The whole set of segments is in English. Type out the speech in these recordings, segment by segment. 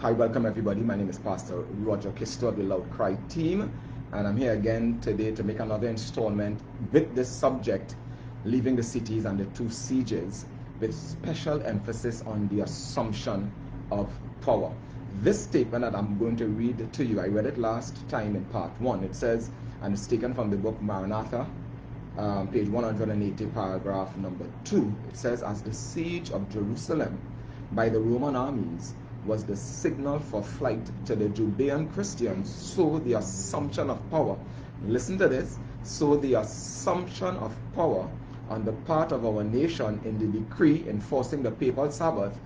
Hi, welcome everybody. My name is Pastor Roger Kisto of the Loud Cry team, and I'm here again today to make another installment with this subject, leaving the cities and the two sieges, with special emphasis on the assumption of power. This statement that I'm going to read to you, I read it last time in part 1. It says, and it's taken from the book Maranatha, page 180, paragraph number 2. It says, as the siege of Jerusalem by the Roman armies was the signal for flight to the Judean Christians, so the assumption of power, listen to this, so the assumption of power on the part of our nation in the decree enforcing the papal Sabbath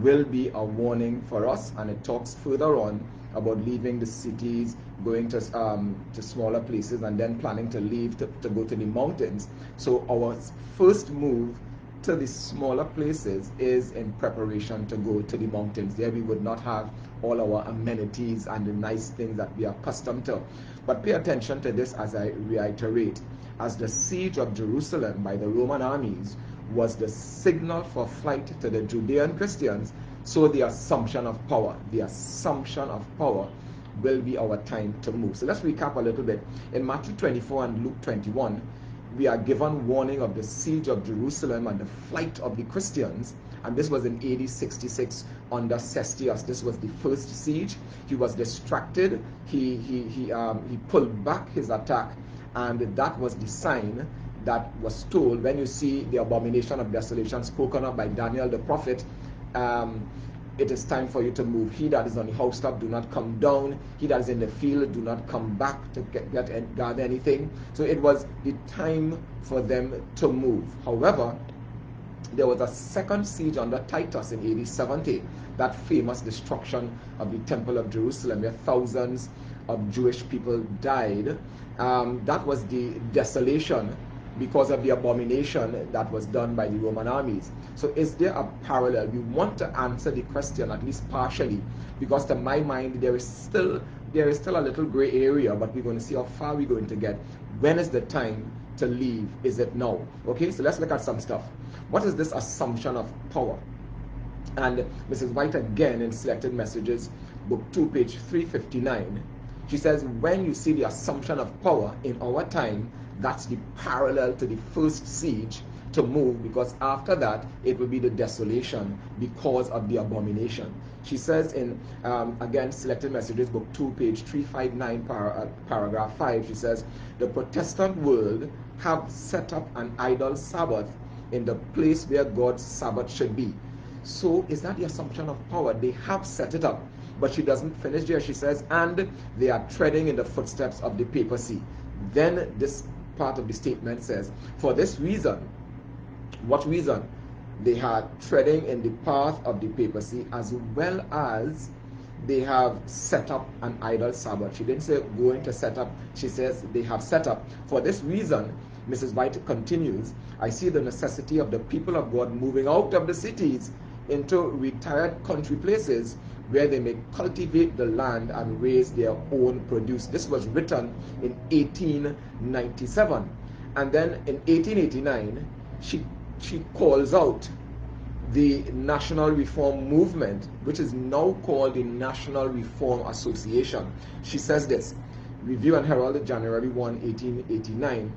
will be a warning for us. And it talks further on about leaving the cities, going to smaller places, and then planning to leave to go to the mountains. So our first move to the smaller places is in preparation to go to the mountains. There we would not have all our amenities and the nice things that we are accustomed to. But pay attention to this as I reiterate. As the siege of Jerusalem by the Roman armies was the signal for flight to the Judean Christians, so the assumption of power will be our time to move. So let's recap a little bit. In Matthew 24 and Luke 21, we are given warning of the siege of Jerusalem and the flight of the Christians, and this was in AD 66 under Cestius. This was the first siege. He was distracted. He pulled back his attack, and that was the sign that was told when you see the abomination of desolation spoken of by Daniel the prophet. It is time for you to move. He that is on the housetop, do not come down. He that is in the field, do not come back to gather anything. So it was the time for them to move. However, there was a second siege under Titus in AD 70, that famous destruction of the Temple of Jerusalem, where thousands of Jewish people died. That was the desolation because of the abomination that was done by the Roman armies. So is there a parallel? We want to answer the question at least partially, because to my mind there is still a little gray area, but we're going to see how far we're going to get. When is the time to leave? Is it now? Okay, so let's look at some stuff. What is this assumption of power? And Mrs. White again in Selected Messages, book 2, page 359, she says, when you see the assumption of power in our time, that's the parallel to the first siege to move, because after that it will be the desolation because of the abomination. She says in again Selected Messages, book 2, page 359, paragraph 5, she says, the Protestant world have set up an idol Sabbath in the place where God's Sabbath should be. So is that the assumption of power? They have set it up. But she doesn't finish there. She says, and they are treading in the footsteps of the papacy. Then this part of the statement says, for this reason, what reason? They are treading in the path of the papacy, as well as they have set up an idol Sabbath. She didn't say going to set up. She says they have set up. For this reason, Mrs. White continues, I see the necessity of the people of God moving out of the cities into retired country places where they may cultivate the land and raise their own produce. This was written in 1897. And then in 1889, she calls out the National Reform Movement, which is now called the National Reform Association. She says this, Review and Herald, January 1, 1889.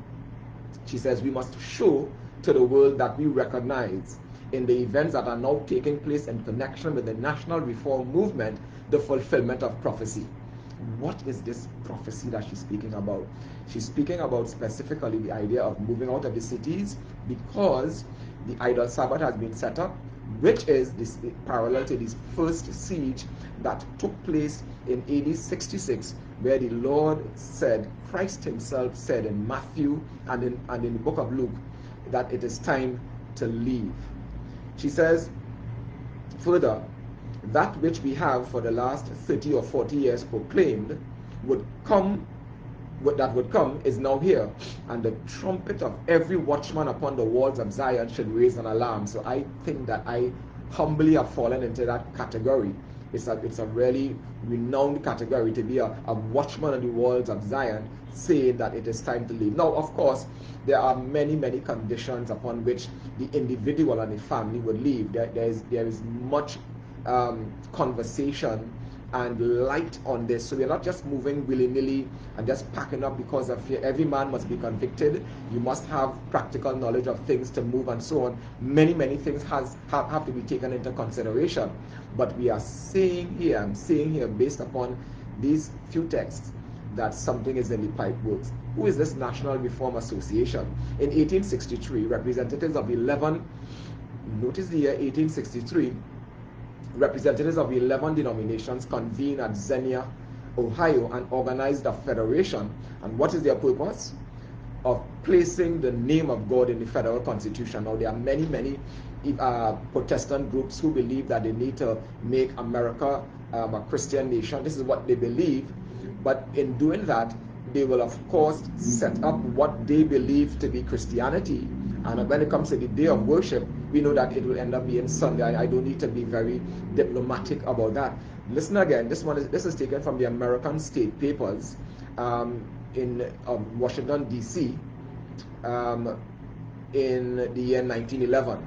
She says, we must show to the world that we recognize in the events that are now taking place in connection with the National Reform Movement, the fulfillment of prophecy. What is this prophecy that she's speaking about? She's speaking about specifically the idea of moving out of the cities because the idol Sabbath has been set up, which is this parallel to this first siege that took place in AD 66, where the Lord said, Christ himself said in Matthew and in the book of Luke, that it is time to leave. She says further, that which we have for the last 30 or 40 years proclaimed would come is now here, and the trumpet of every watchman upon the walls of Zion should raise an alarm. So I think that I humbly have fallen into that category. It's a really renowned category to be a watchman on the walls of Zion, saying that it is time to leave. Now, of course, there are many conditions upon which the individual and the family would leave. There is much conversation and light on this. So we're not just moving willy-nilly and just packing up because of fear. Every man must be convicted. You must have practical knowledge of things to move and so on. Many things have to be taken into consideration. But we are saying here, I'm saying here, based upon these few texts, that something is in the pipe works. Who is this National Reform Association? In 1863, representatives of 11, notice the year 1863, representatives of 11 denominations convened at Xenia, Ohio, and organized a federation. And what is their purpose? Of placing the name of God in the federal constitution. Now, there are many Protestant groups who believe that they need to make America a Christian nation. This is what they believe. But in doing that, they will, of course, set up what they believe to be Christianity. And when it comes to the day of worship, we know that it will end up being Sunday. I don't need to be very diplomatic about that. Listen again. This is taken from the American State Papers in Washington, D.C. In the year 1911.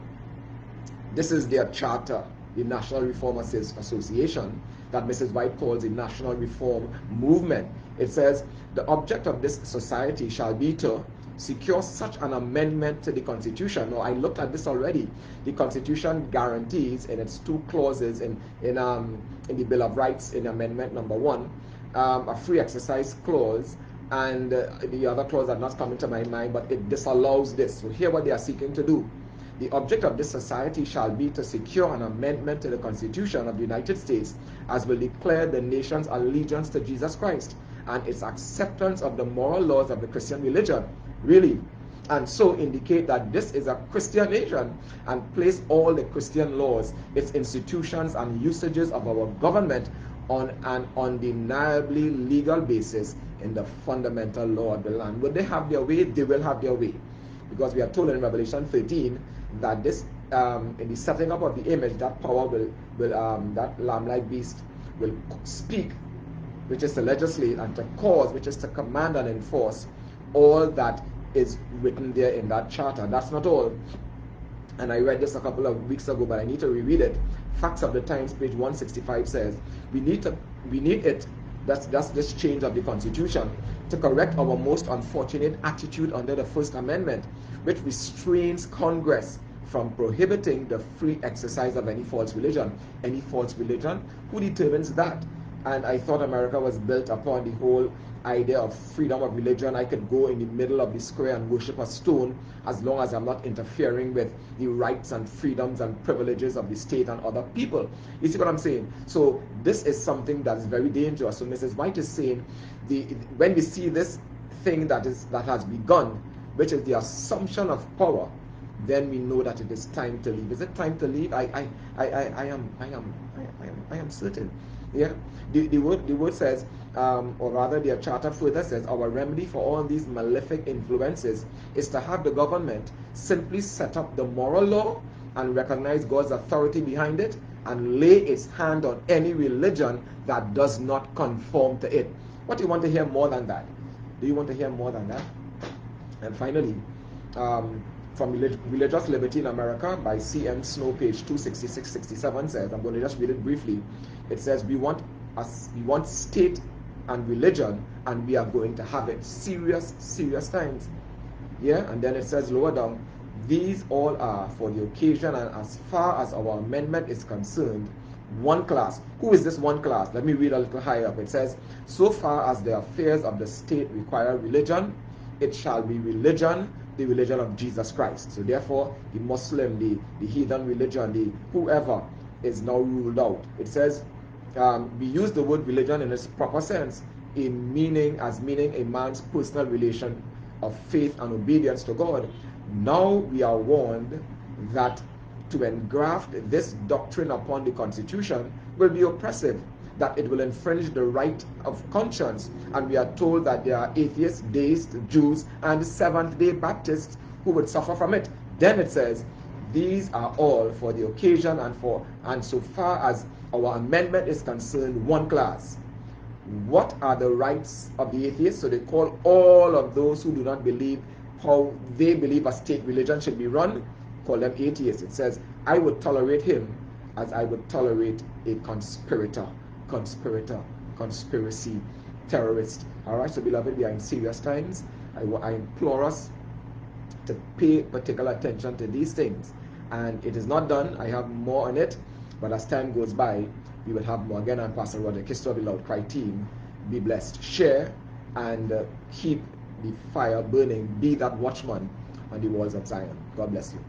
This is their charter, the National Reform Association, that Mrs. White calls the National Reform Movement. It says, the object of this society shall be to secure such an amendment to the Constitution. Now, I looked at this already. The Constitution guarantees in its 2 clauses in the Bill of Rights, in Amendment number 1, a free exercise clause, and the other clause that not coming to my mind, but it disallows this. So here what they are seeking to do. The object of this society shall be to secure an amendment to the Constitution of the United States as will declare the nation's allegiance to Jesus Christ and its acceptance of the moral laws of the Christian religion. Really. And so indicate that this is a Christian nation and place all the Christian laws, its institutions and usages of our government on an undeniably legal basis in the fundamental law of the land. Would they have their way? They will have their way. Because we are told in Revelation 13 that this, in the setting up of the image, that power will that lamb-like beast will speak, which is to legislate, and to cause, which is to command and enforce all that is written there in that charter. That's not all. And I read this a couple of weeks ago, but I need to reread it. Facts of the Times, page 165 says, we need it, that's this change of the Constitution, to correct our most unfortunate attitude under the First Amendment, which restrains Congress from prohibiting the free exercise of any false religion. Any false religion? Who determines that? And I thought America was built upon the whole idea of freedom of religion. I could go in the middle of the square and worship a stone as long as I'm not interfering with the rights and freedoms and privileges of the state and other people. You see what I'm saying? So this is something that is very dangerous. So Mrs. White is saying, when we see this thing that has begun, which is the assumption of power, then we know that it is time to leave. Is it time to leave? I am certain. Yeah, the word says, or rather their charter further says, our remedy for all these malefic influences is to have the government simply set up the moral law and recognize God's authority behind it and lay its hand on any religion that does not conform to it. What do you want to hear more than that? Do you want to hear more than that? And finally, from Religious Liberty in America by C.M. Snow, page 266-67 says, I'm going to just read it briefly. It says, we want state and religion, and we are going to have it. Serious times. Yeah, and then it says lower down, these all are for the occasion, and as far as our amendment is concerned, one class. Who is this one class? Let me read a little higher up. It says, so far as the affairs of the state require religion, it shall be religion, the religion of Jesus Christ. So therefore, the Muslim, the heathen religion, the whoever is now ruled out. It says, we use the word religion in its proper sense, meaning a man's personal relation of faith and obedience to God. Now we are warned that to engraft this doctrine upon the Constitution will be oppressive, that it will infringe the right of conscience, and we are told that there are atheists, deists, Jews, and Seventh-day Baptists who would suffer from it. Then it says, these are all for the occasion and so far as our amendment is concerned, one class. What are the rights of the atheists? So they call all of those who do not believe how they believe a state religion should be run, call them atheists. It says, I would tolerate him as I would tolerate a conspirator. conspirator, conspiracy, terrorist. All right, so beloved, we are in serious times. I implore us to pay particular attention to these things. And it is not done. I have more on it. But as time goes by, we will have more. Again, I'm Pastor Roderick History of the Loud Cry team. Be blessed. Share and keep the fire burning. Be that watchman on the walls of Zion. God bless you.